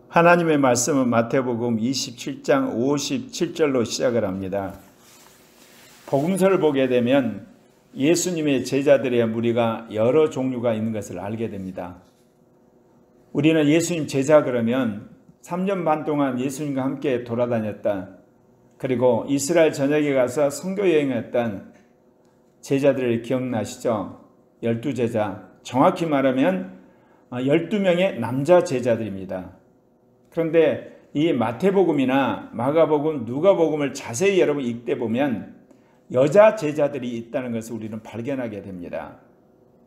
하나님의 말씀은 마태복음 27장 57절로 시작을 합니다. 복음서를 보게 되면 예수님의 제자들의 무리가 여러 종류가 있는 것을 알게 됩니다. 우리는 예수님 제자 그러면 3년 반 동안 예수님과 함께 돌아다녔다. 그리고 이스라엘 전역에 가서 선교 여행했던 제자들을 기억나시죠? 12제자, 정확히 말하면 12명의 남자 제자들입니다. 그런데 이 마태복음이나 마가복음, 누가복음을 자세히 여러분 읽다 보면 여자 제자들이 있다는 것을 우리는 발견하게 됩니다.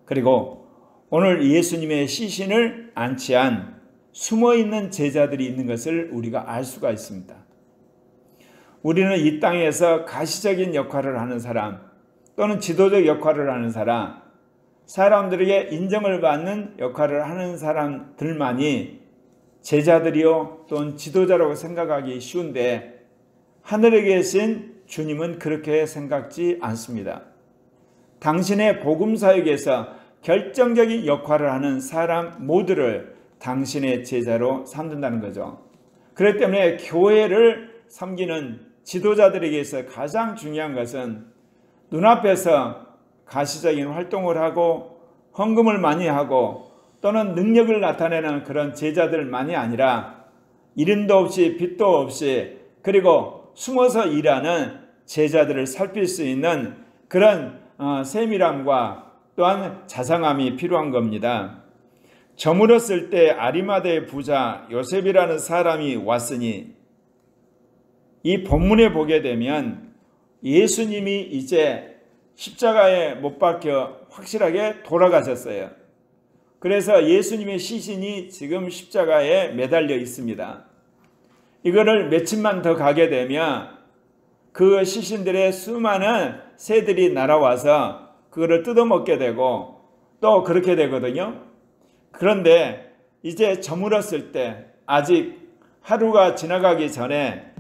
그리고 오늘 예수님의 시신을 안치한 숨어있는 제자들이 있는 것을 우리가 알 수가 있습니다. 우리는 이 땅에서 가시적인 역할을 하는 사람 또는 지도적 역할을 하는 사람, 사람들에게 인정을 받는 역할을 하는 사람들만이 제자들이요 또는 지도자라고 생각하기 쉬운데 하늘에 계신 주님은 그렇게 생각지 않습니다. 당신의 복음사역에서 결정적인 역할을 하는 사람 모두를 당신의 제자로 삼는다는 거죠. 그렇기 때문에 교회를 섬기는 지도자들에게서 가장 중요한 것은 눈앞에서 가시적인 활동을 하고 헌금을 많이 하고 또는 능력을 나타내는 그런 제자들만이 아니라 이름도 없이 빛도 없이 그리고 숨어서 일하는 제자들을 살필 수 있는 그런 세밀함과 또한 자상함이 필요한 겁니다. 저물었을 때 아리마다의 부자 요셉이라는 사람이 왔으니 이 본문에 보게 되면 예수님이 이제 십자가에 못 박혀 확실하게 돌아가셨어요. 그래서 예수님의 시신이 지금 십자가에 매달려 있습니다. 이거를 며칠만 더 가게 되면 그 시신들의 수많은 새들이 날아와서 그거를 뜯어먹게 되고 또 그렇게 되거든요. 그런데 이제 저물었을 때 아직 하루가 지나가기 전에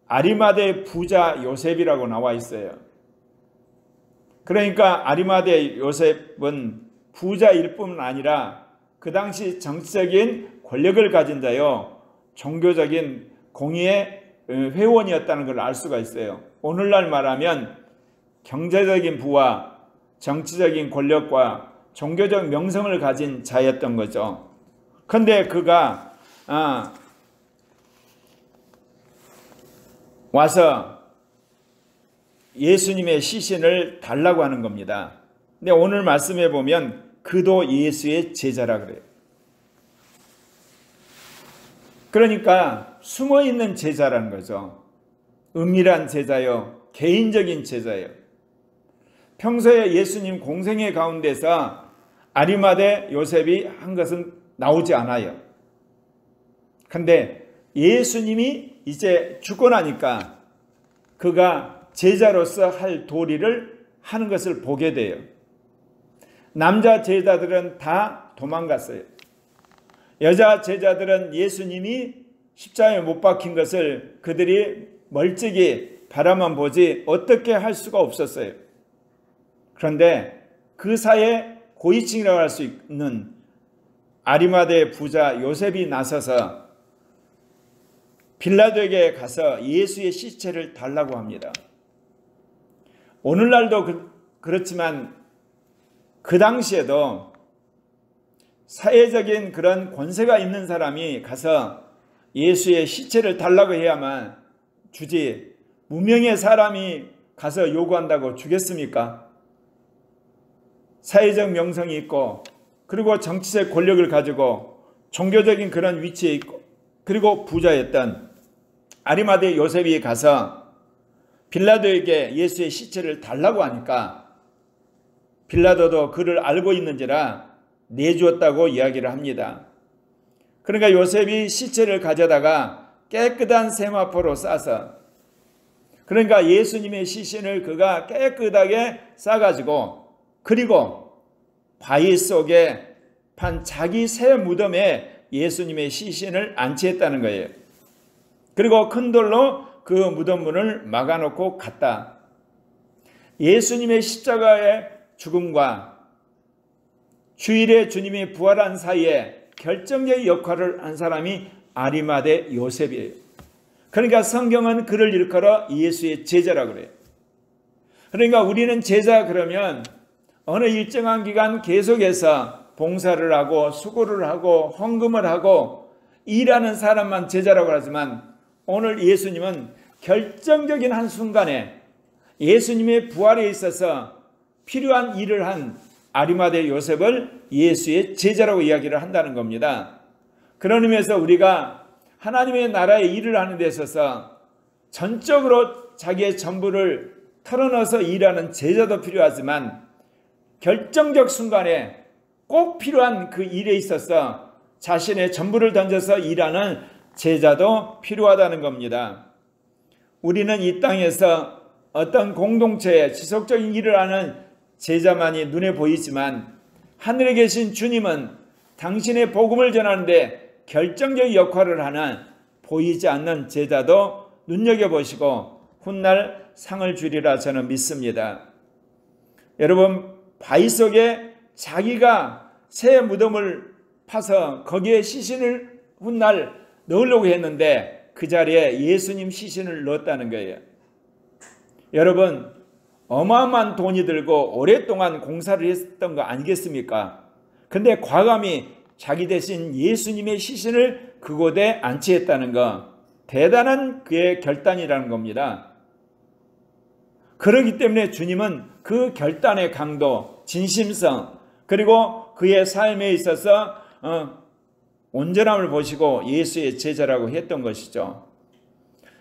아리마대 부자 요셉이라고 나와 있어요. 그러니까 아리마대 요셉은 부자일 뿐 아니라 그 당시 정치적인 권력을 가진 자요 종교적인 공의의 회원이었다는 걸 알 수가 있어요. 오늘날 말하면 경제적인 부와 정치적인 권력과 종교적 명성을 가진 자였던 거죠. 그런데 그가 와서 예수님의 시신을 달라고 하는 겁니다. 근데 오늘 말씀해 보면 그도 예수의 제자라 그래요. 그러니까 숨어있는 제자라는 거죠. 은밀한 제자요, 개인적인 제자요. 평소에 예수님 공생애 가운데서 아리마대 요셉이 한 것은 나오지 않아요. 그런데 예수님이 이제 죽고 나니까 그가 제자로서 할 도리를 하는 것을 보게 돼요. 남자 제자들은 다 도망갔어요. 여자 제자들은 예수님이 십자가에 못 박힌 것을 그들이 멀찍이 바라만 보지 어떻게 할 수가 없었어요. 그런데 그 사이에 고위층이라고 할 수 있는 아리마대 부자 요셉이 나서서 빌라도에게 가서 예수의 시체를 달라고 합니다. 오늘날도 그렇지만 그 당시에도 사회적인 그런 권세가 있는 사람이 가서 예수의 시체를 달라고 해야만 주지 무명의 사람이 가서 요구한다고 주겠습니까? 사회적 명성이 있고 그리고 정치적 권력을 가지고 종교적인 그런 위치에 있고 그리고 부자였던 아리마대 요셉이 가서 빌라도에게 예수의 시체를 달라고 하니까 빌라도도 그를 알고 있는지라 내주었다고 이야기를 합니다. 그러니까 요셉이 시체를 가져다가 깨끗한 세마포로 싸서 그러니까 예수님의 시신을 그가 깨끗하게 싸가지고 그리고 바위 속에 판 자기 새 무덤에 예수님의 시신을 안치했다는 거예요. 그리고 큰 돌로 그 무덤 문을 막아놓고 갔다. 예수님의 십자가의 죽음과 주일에 주님이 부활한 사이에 결정적인 역할을 한 사람이 아리마대 요셉이에요. 그러니까 성경은 그를 일컬어 예수의 제자라고 그래요. 그러니까 우리는 제자 그러면 어느 일정한 기간 계속해서 봉사를 하고 수고를 하고 헌금을 하고 일하는 사람만 제자라고 하지만 오늘 예수님은 결정적인 한순간에 예수님의 부활에 있어서 필요한 일을 한 아리마대 요셉을 예수의 제자라고 이야기를 한다는 겁니다. 그런 의미에서 우리가 하나님의 나라의 일을 하는 데 있어서 전적으로 자기의 전부를 털어넣어서 일하는 제자도 필요하지만 결정적 순간에 꼭 필요한 그 일에 있어서 자신의 전부를 던져서 일하는 제자도 필요하다는 겁니다. 우리는 이 땅에서 어떤 공동체에 지속적인 일을 하는 제자만이 눈에 보이지만 하늘에 계신 주님은 당신의 복음을 전하는데 결정적 역할을 하는 보이지 않는 제자도 눈여겨보시고 훗날 상을 주리라 저는 믿습니다. 여러분, 바위 속에 자기가 새 무덤을 파서 거기에 시신을 훗날 넣으려고 했는데 그 자리에 예수님 시신을 넣었다는 거예요. 여러분, 어마어마한 돈이 들고 오랫동안 공사를 했던 거 아니겠습니까? 근데 과감히 자기 대신 예수님의 시신을 그곳에 안치했다는 거, 대단한 그의 결단이라는 겁니다. 그렇기 때문에 주님은 그 결단의 강도, 진심성, 그리고 그의 삶에 있어서 온전함을 보시고 예수의 제자라고 했던 것이죠.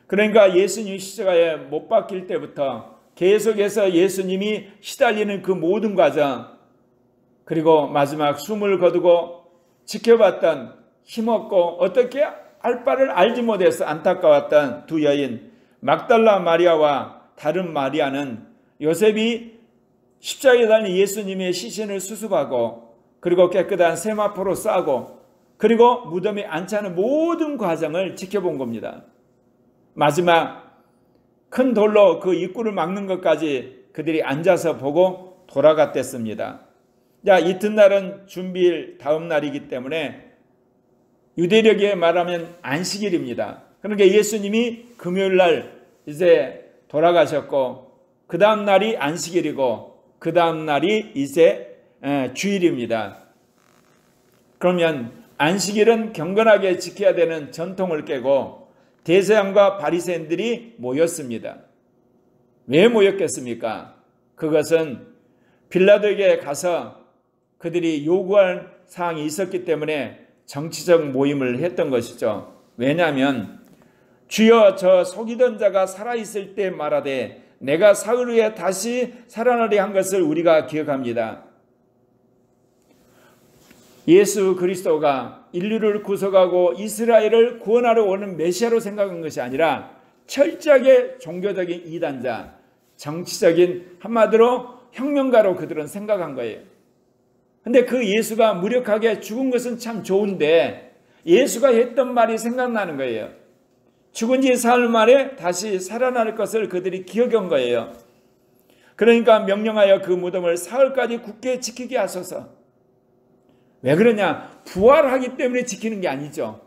그러니까 예수님 십자가에 못 박힐 때부터 계속해서 예수님이 시달리는 그 모든 과정, 그리고 마지막 숨을 거두고 지켜봤던, 힘없고 어떻게 할 바를 알지 못해서 안타까웠던 두 여인 막달라 마리아와 다른 마리아는 요셉이 십자가에 달린 예수님의 시신을 수습하고 그리고 깨끗한 세마포로 싸고 그리고 무덤에 안치하는 모든 과정을 지켜본 겁니다. 마지막 큰 돌로 그 입구를 막는 것까지 그들이 앉아서 보고 돌아갔댔습니다. 자, 이튿날은 준비일 다음 날이기 때문에 유대력에 말하면 안식일입니다. 그러니까 예수님이 금요일 날 이제 돌아가셨고 그 다음 날이 안식일이고 그 다음 날이 이제 주일입니다. 그러면 안식일은 경건하게 지켜야 되는 전통을 깨고 대제사장과 바리새인들이 모였습니다. 왜 모였겠습니까? 그것은 빌라도에게 가서 그들이 요구할 사항이 있었기 때문에 정치적 모임을 했던 것이죠. 왜냐하면 주여 저 속이던 자가 살아있을 때 말하되 내가 사흘 후에 다시 살아나리 한 것을 우리가 기억합니다. 예수 그리스도가 인류를 구속하고 이스라엘을 구원하러 오는 메시아로 생각한 것이 아니라 철저하게 종교적인 이단자, 정치적인 한마디로 혁명가로 그들은 생각한 거예요. 근데 그 예수가 무력하게 죽은 것은 참 좋은데 예수가 했던 말이 생각나는 거예요. 죽은 지 사흘 만에 다시 살아날 것을 그들이 기억한 거예요. 그러니까 명령하여 그 무덤을 사흘까지 굳게 지키게 하소서. 왜 그러냐? 부활하기 때문에 지키는 게 아니죠.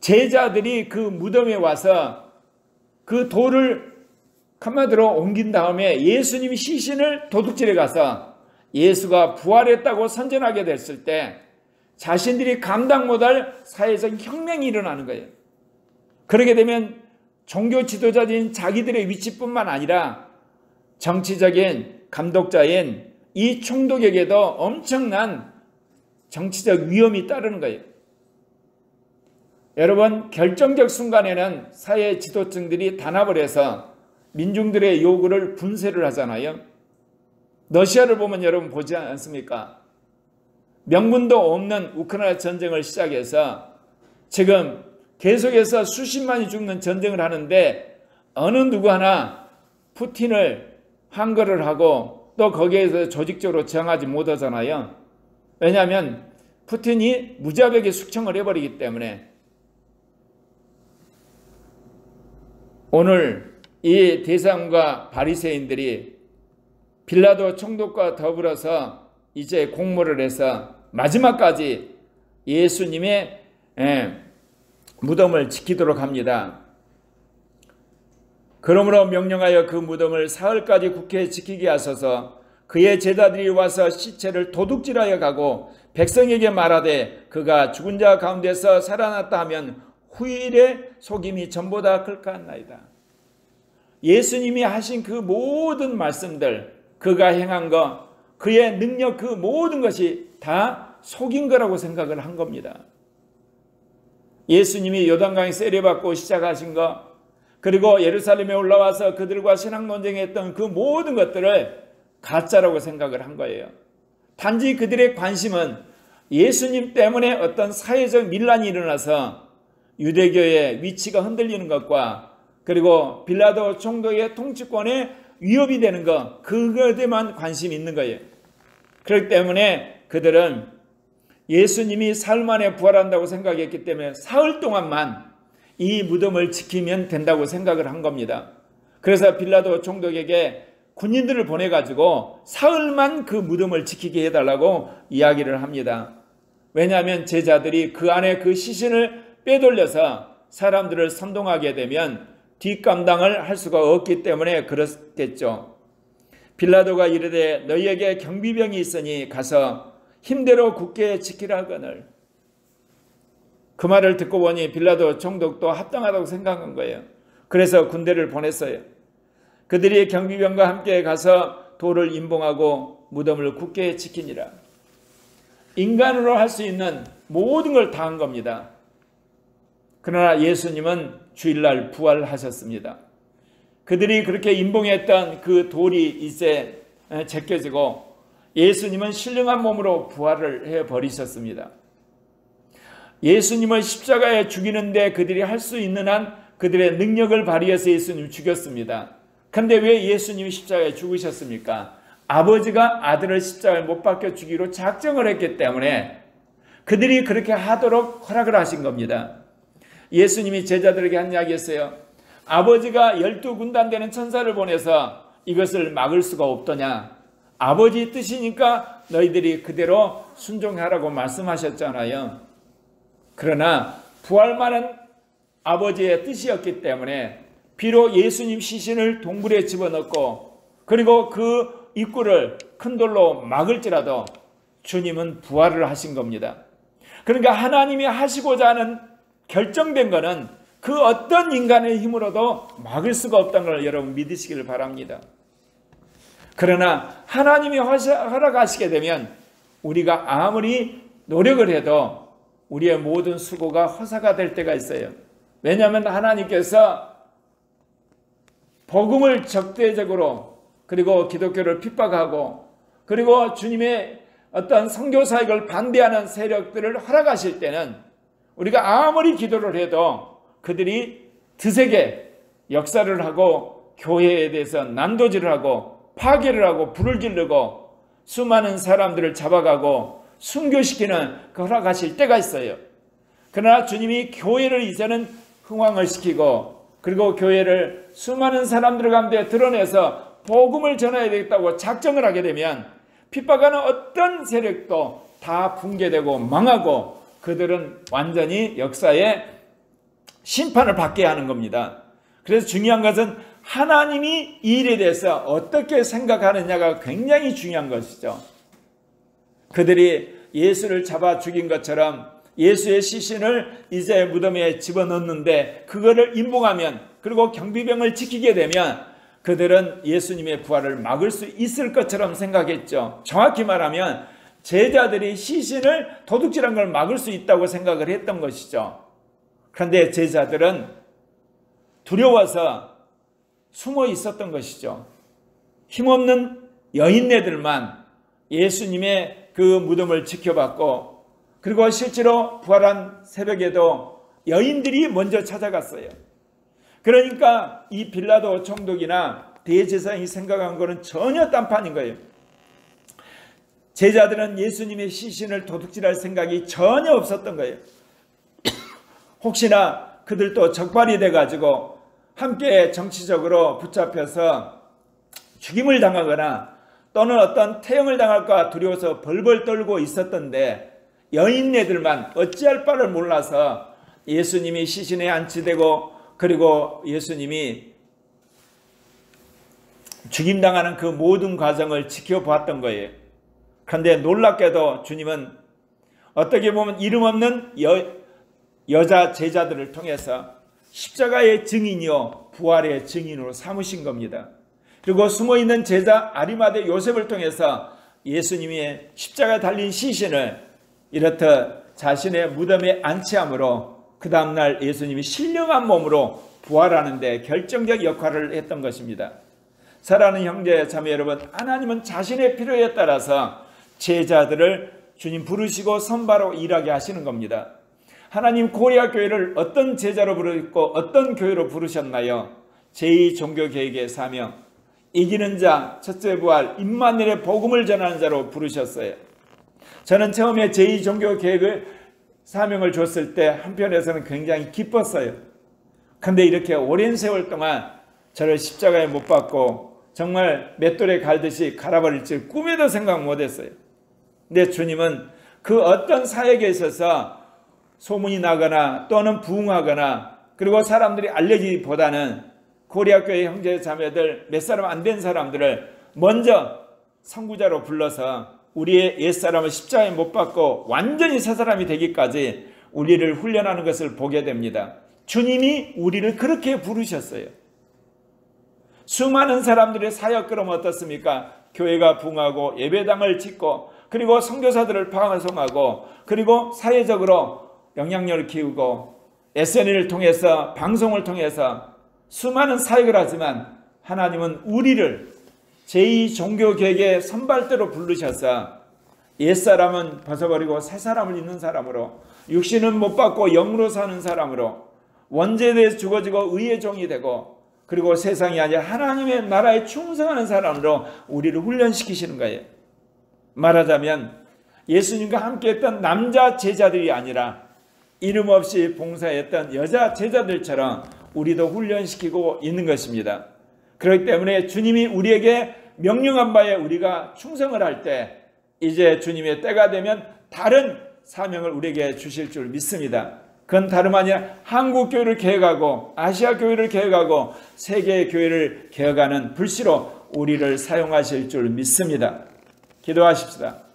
제자들이 그 무덤에 와서 그 돌을 한마디로 옮긴 다음에 예수님 시신을 도둑질해 가서 예수가 부활했다고 선전하게 됐을 때 자신들이 감당 못할 사회적 혁명이 일어나는 거예요. 그렇게 되면 종교 지도자인 자기들의 위치뿐만 아니라 정치적인 감독자인 이 총독에게도 엄청난 정치적 위험이 따르는 거예요. 여러분, 결정적 순간에는 사회 지도층들이 단합을 해서 민중들의 요구를 분쇄를 하잖아요. 러시아를 보면 여러분 보지 않습니까? 명분도 없는 우크라이나 전쟁을 시작해서 지금 계속해서 수십만이 죽는 전쟁을 하는데 어느 누구 하나 푸틴을 항거를 하고 또 거기에서 조직적으로 저항하지 못하잖아요. 왜냐하면 푸틴이 무자비하게 숙청을 해버리기 때문에. 오늘 이 대사장과 바리새인들이 빌라도 총독과 더불어서 이제 공모를 해서 마지막까지 예수님의 무덤을 지키도록 합니다. 그러므로 명령하여 그 무덤을 사흘까지 굳게 지키게 하소서. 그의 제자들이 와서 시체를 도둑질하여 가고 백성에게 말하되 그가 죽은 자 가운데서 살아났다 하면 후일에 속임이 전보다 클까하나이다. 예수님이 하신 그 모든 말씀들, 그가 행한 것, 그의 능력, 그 모든 것이 다 속인 거라고 생각을 한 겁니다. 예수님이 요단강에 세례받고 시작하신 것, 그리고 예루살렘에 올라와서 그들과 신학 논쟁했던 그 모든 것들을 가짜라고 생각을 한 거예요. 단지 그들의 관심은 예수님 때문에 어떤 사회적 밀란이 일어나서 유대교의 위치가 흔들리는 것과 그리고 빌라도 총독의 통치권에 위협이 되는 것, 그것에만 관심이 있는 거예요. 그렇기 때문에 그들은 예수님이 사흘 만에 부활한다고 생각했기 때문에 사흘 동안만 이 무덤을 지키면 된다고 생각을 한 겁니다. 그래서 빌라도 총독에게 군인들을 보내가지고 사흘만 그 무덤을 지키게 해달라고 이야기를 합니다. 왜냐하면 제자들이 그 안에 그 시신을 빼돌려서 사람들을 선동하게 되면 뒷감당을 할 수가 없기 때문에 그렇겠죠. 빌라도가 이르되 너희에게 경비병이 있으니 가서 힘대로 굳게 지키라 하거늘. 그 말을 듣고 보니 빌라도 총독도 합당하다고 생각한 거예요. 그래서 군대를 보냈어요. 그들이 경비병과 함께 가서 돌을 임봉하고 무덤을 굳게 지키니라. 인간으로 할 수 있는 모든 걸 다 한 겁니다. 그러나 예수님은 주일날 부활하셨습니다. 그들이 그렇게 임봉했던 그 돌이 이제 제껴지고 예수님은 신령한 몸으로 부활을 해버리셨습니다. 예수님을 십자가에 죽이는데 그들이 할 수 있는 한 그들의 능력을 발휘해서 예수님을 죽였습니다. 그런데 왜 예수님이 십자가에 죽으셨습니까? 아버지가 아들을 십자가에 못 박혀 죽이기로 작정을 했기 때문에 그들이 그렇게 하도록 허락을 하신 겁니다. 예수님이 제자들에게 한 이야기였어요. 아버지가 12군단 되는 천사를 보내서 이것을 막을 수가 없더냐. 아버지 뜻이니까 너희들이 그대로 순종하라고 말씀하셨잖아요. 그러나 부활만은 아버지의 뜻이었기 때문에 비록 예수님 시신을 동굴에 집어넣고 그리고 그 입구를 큰 돌로 막을지라도 주님은 부활을 하신 겁니다. 그러니까 하나님이 하시고자 하는 결정된 것은 그 어떤 인간의 힘으로도 막을 수가 없다는 걸 여러분 믿으시기를 바랍니다. 그러나 하나님이 허락하시게 되면 우리가 아무리 노력을 해도 우리의 모든 수고가 허사가 될 때가 있어요. 왜냐하면 하나님께서 복음을 적대적으로 그리고 기독교를 핍박하고 그리고 주님의 어떤 선교 사역을 반대하는 세력들을 허락하실 때는 우리가 아무리 기도를 해도 그들이 드세게 역사를 하고 교회에 대해서 난도질을 하고 파괴를 하고 불을 지르고 수많은 사람들을 잡아가고 순교시키는 그 허락하실 때가 있어요. 그러나 주님이 교회를 이제는 흥왕을 시키고 그리고 교회를 수많은 사람들 가운데 드러내서 복음을 전해야 되겠다고 작정을 하게 되면 핍박하는 어떤 세력도 다 붕괴되고 망하고 그들은 완전히 역사의 심판을 받게 하는 겁니다. 그래서 중요한 것은 하나님이 이 일에 대해서 어떻게 생각하느냐가 굉장히 중요한 것이죠. 그들이 예수를 잡아 죽인 것처럼 예수의 시신을 이제 무덤에 집어넣는데 그거를 임봉하면 그리고 경비병을 지키게 되면 그들은 예수님의 부활을 막을 수 있을 것처럼 생각했죠. 정확히 말하면 제자들이 시신을 도둑질한 걸 막을 수 있다고 생각을 했던 것이죠. 그런데 제자들은 두려워서 숨어 있었던 것이죠. 힘없는 여인네들만 예수님의 그 무덤을 지켜봤고 그리고 실제로 부활한 새벽에도 여인들이 먼저 찾아갔어요. 그러니까 이 빌라도 총독이나 대제사장이 생각한 것은 전혀 딴판인 거예요. 제자들은 예수님의 시신을 도둑질할 생각이 전혀 없었던 거예요. 혹시나 그들도 적발이 돼가지고 함께 정치적으로 붙잡혀서 죽임을 당하거나 또는 어떤 태형을 당할까 두려워서 벌벌 떨고 있었던데 여인네들만 어찌할 바를 몰라서 예수님이 시신에 안치되고 그리고 예수님이 죽임당하는 그 모든 과정을 지켜보았던 거예요. 그런데 놀랍게도 주님은 어떻게 보면 이름 없는 여자 제자들을 통해서 십자가의 증인이요 부활의 증인으로 삼으신 겁니다. 그리고 숨어있는 제자 아리마대 요셉을 통해서 예수님이 십자가에 달린 시신을 이렇듯 자신의 무덤에 안치함으로 그 다음날 예수님이 신령한 몸으로 부활하는 데 결정적 역할을 했던 것입니다. 사랑하는 형제 자매 여러분, 하나님은 자신의 필요에 따라서 제자들을 주님 부르시고 선바로 일하게 하시는 겁니다. 하나님 고리아 교회를 어떤 제자로 부르고 어떤 교회로 부르셨나요? 제2종교개혁의 사명, 이기는 자, 첫째 부활, 임마누엘의 복음을 전하는 자로 부르셨어요. 저는 처음에 제2종교개혁의 사명을 줬을 때 한편에서는 굉장히 기뻤어요. 근데 이렇게 오랜 세월 동안 저를 십자가에 못 박고 정말 맷돌에 갈듯이 갈아버릴 줄 꿈에도 생각 못했어요. 근데 주님은 그 어떤 사역에 있어서 소문이 나거나 또는 부흥하거나 그리고 사람들이 알려지기보다는 고리아교회 형제 자매들 몇 사람 안 된 사람들을 먼저 선구자로 불러서 우리의 옛사람을 십자가에 못 박고 완전히 새 사람이 되기까지 우리를 훈련하는 것을 보게 됩니다. 주님이 우리를 그렇게 부르셨어요. 수많은 사람들의 사역 그러면 어떻습니까? 교회가 부흥하고 예배당을 짓고 그리고 선교사들을 파송하고 그리고 사회적으로 영향력을 키우고 SNS를 통해서 방송을 통해서 수많은 사역을 하지만 하나님은 우리를 제2종교개혁의 선발대로 부르셔서 옛사람은 벗어버리고 새사람을 입는 사람으로 육신은 못 받고 영으로 사는 사람으로 원죄에 대해서 죽어지고 의의 종이 되고 그리고 세상이 아니라 하나님의 나라에 충성하는 사람으로 우리를 훈련시키시는 거예요. 말하자면 예수님과 함께했던 남자 제자들이 아니라 이름 없이 봉사했던 여자 제자들처럼 우리도 훈련시키고 있는 것입니다. 그렇기 때문에 주님이 우리에게 명령한 바에 우리가 충성을 할 때 이제 주님의 때가 되면 다른 사명을 우리에게 주실 줄 믿습니다. 그건 다름 아니라 한국 교회를 개혁하고 아시아 교회를 개혁하고 세계 교회를 개혁하는 불씨로 우리를 사용하실 줄 믿습니다. 기도하십시다.